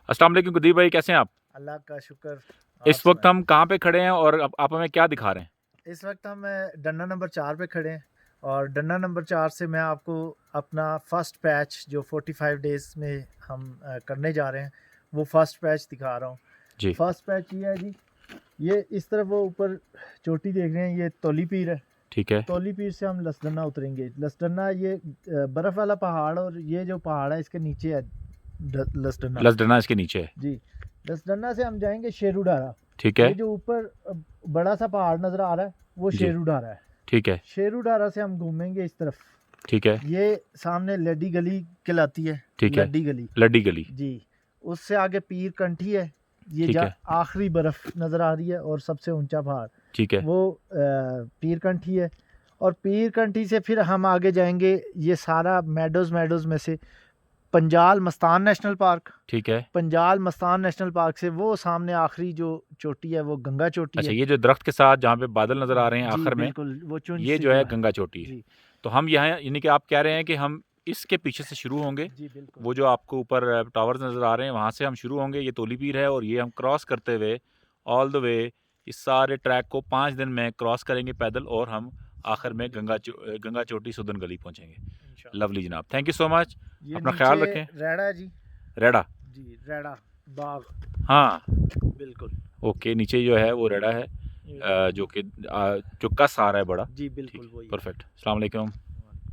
अस्सलाम वालेकुम कुलदीप भाई, कैसे हैं आप? अल्लाह का शुक्र। इस वक्त हम कहाँ पे खड़े हैं और आप हमें क्या दिखा रहे हैं? इस वक्त हम डन्ना नंबर 4 पे खड़े हैं और डन्ना नंबर 4 से मैं आपको अपना फ़र्स्ट पैच जो 45 डेज़ में हम करने जा रहे हैं वो फ़र्स्ट पैच दिखा रहा हूँ। जी। फ़र्स्ट पैच ये है जी, ये इस तरफ वो ऊपर चोटी देख रहे हैं, ये तोली पीर है। ठीक है। तोली पीर से हम लसडन्ना उतरेंगे। लसडन्ना ये बर्फ़ वाला पहाड़ और ये जो पहाड़ है इसके नीचे है लसडन्ना। लसडना इसके नीचे है। जी, लसडन्ना से हम जाएंगे शेरू डारा। ठीक ये है। जो ऊपर बड़ा सा पहाड़ नज़र आ रहा है वो जी। शेरू डारा है। ठीक है। शेरू डारा से हम घूमेंगे इस तरफ। ठीक है। ये सामने लड्डी गली कहलाती है। ठीक है। लड्डी गली। लड्डी गली। जी, उससे आगे पीर कंठी है। ये ठीक है। आखिरी बर्फ नज़र आ रही है और सबसे ऊंचा पहाड़ ठीक है। वो पीर कंठी है। और पीर कंठी से फिर हम आगे जाएंगे, ये सारा मेडोज़ में से पंजाल मस्तान नेशनल पार्क। ठीक है। पंजाल मस्तान नेशनल पार्क से वो सामने आखिरी जो चोटी है वो गंगा चोटी अच्छा, है। ये जो दरख्त के साथ जहाँ पे बादल नजर आ रहे हैं जी आखिर में, बिल्कुल, वो चुंज ये सी जो है है। गंगा चोटी है। जी तो हम यहाँ, यानी कि आप कह रहे हैं कि हम इसके पीछे से शुरू होंगे। जी बिल्कुल। वो जो आपको ऊपर टावर्स नजर आ रहे हैं वहाँ से हम शुरू होंगे। ये तोली पीर है और ये हम क्रॉस करते हुए ऑल द वे इस सारे ट्रैक को 5 दिन में क्रॉस करेंगे पैदल और हम आखिर में गंगा चोटी सुदन गली पहुँचेंगे। लवली जनाब, थैंक यू सो मच। ये अपना ख्याल रखें। रेड़ा जी। रेड़ा। जी रेड़ा बाग। हाँ, बिल्कुल। ओके, नीचे जो है वो रेड़ा है जो कि जो कस आ रहा है बड़ा। जी बिल्कुल वही। परफेक्ट। अस्सलाम वालेकुम।